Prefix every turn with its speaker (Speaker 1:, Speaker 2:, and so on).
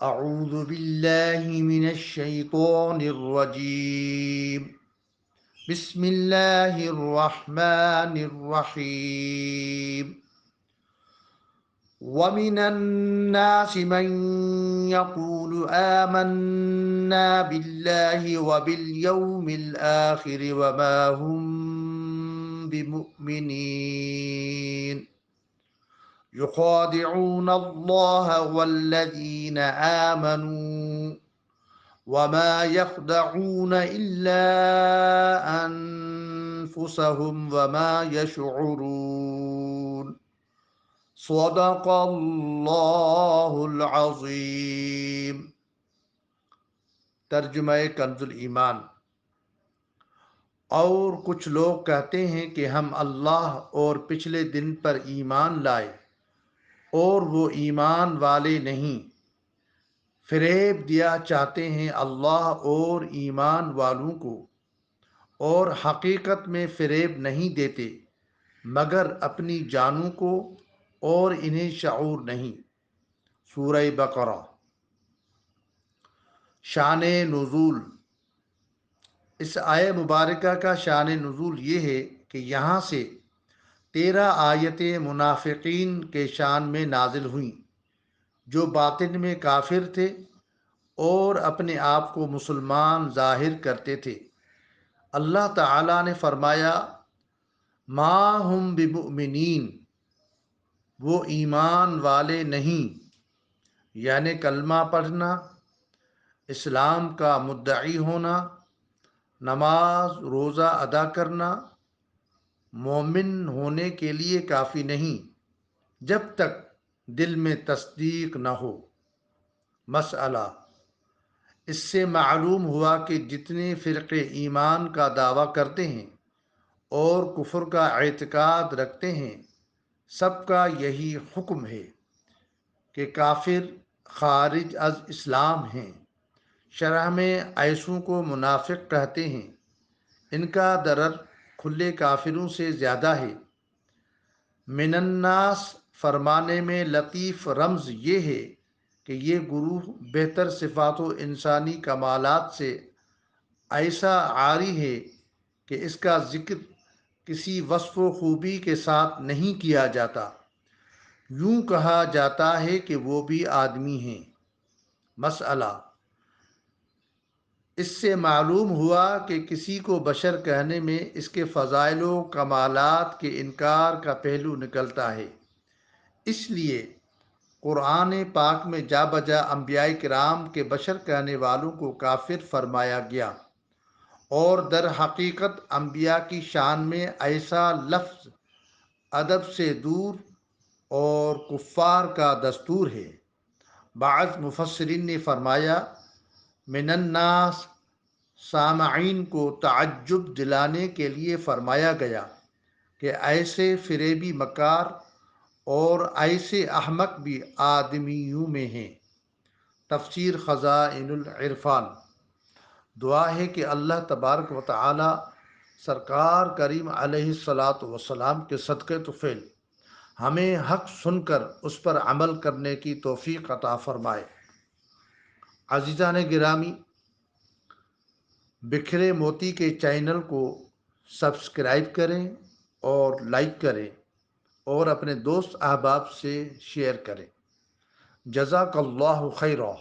Speaker 1: اعوذ باللہ من الشیطان الرجیم بسم اللہ الرحمن الرحیم ومن الناس من يقول آمنا بالله وباليوم الآخر وما هم بمؤمنين يخادعون الله والذين آمنوا وما يخدعون إلا أنفسهم وما يشعرون صدق اللہ العظیم۔ ترجمہ کنز ایمان۔ اور کچھ لوگ کہتے ہیں کہ ہم اللہ اور پچھلے دن پر ایمان لائے اور وہ ایمان والے نہیں، فریب دیا چاہتے ہیں اللہ اور ایمان والوں کو، اور حقیقت میں فریب نہیں دیتے مگر اپنی جانوں کو، اور انہیں شعور نہیں۔ سورہ بقرہ۔ شان نزول۔ اس آیہ مبارکہ کا شان نزول یہ ہے کہ یہاں سے 13 آیتیں منافقین کے شان میں نازل ہوئیں جو باطن میں کافر تھے اور اپنے آپ کو مسلمان ظاہر کرتے تھے۔ اللہ تعالیٰ نے فرمایا ما ہم بمؤمنین، وہ ایمان والے نہیں، یعنی کلمہ پڑھنا، اسلام کا مدعی ہونا، نماز روزہ ادا کرنا مومن ہونے کے لیے کافی نہیں جب تک دل میں تصدیق نہ ہو۔ مسئلہ: اس سے معلوم ہوا کہ جتنے فرقے ایمان کا دعویٰ کرتے ہیں اور کفر کا اعتقاد رکھتے ہیں، سب کا یہی حکم ہے کہ کافر خارج از اسلام ہیں۔ شرح میں ایسوں کو منافق کہتے ہیں، ان کا ضرر کھلے کافروں سے زیادہ ہے۔ من الناس فرمانے میں لطیف رمز یہ ہے کہ یہ گروہ بہتر صفات و انسانی کمالات سے ایسا عاری ہے کہ اس کا ذکر کسی وصف و خوبی کے ساتھ نہیں کیا جاتا، یوں کہا جاتا ہے کہ وہ بھی آدمی ہیں۔ مسئلہ: اس سے معلوم ہوا کہ کسی کو بشر کہنے میں اس کے فضائل و کمالات کے انکار کا پہلو نکلتا ہے، اس لیے قرآن پاک میں جا بجا انبیاء کرام کے بشر کہنے والوں کو کافر فرمایا گیا، اور در حقیقت انبیاء کی شان میں ایسا لفظ ادب سے دور اور کفار کا دستور ہے۔ بعض مفسرین نے فرمایا من الناس سامعین کو تعجب دلانے کے لیے فرمایا گیا کہ ایسے فریبی مکار اور ایسے احمق بھی آدمیوں میں ہیں۔ تفسیر خزائن العرفان۔ دعا ہے کہ اللہ تبارک و تعالی سرکار کریم علیہ الصلاۃ والسلام کے صدقے طفیل ہمیں حق سن کر اس پر عمل کرنے کی توفیق عطا فرمائے۔ عزیزان گرامی، بکھرے موتی کے چینل کو سبسکرائب کریں اور لائک کریں اور اپنے دوست احباب سے شیئر کریں۔ جزاک اللہ خیرہ۔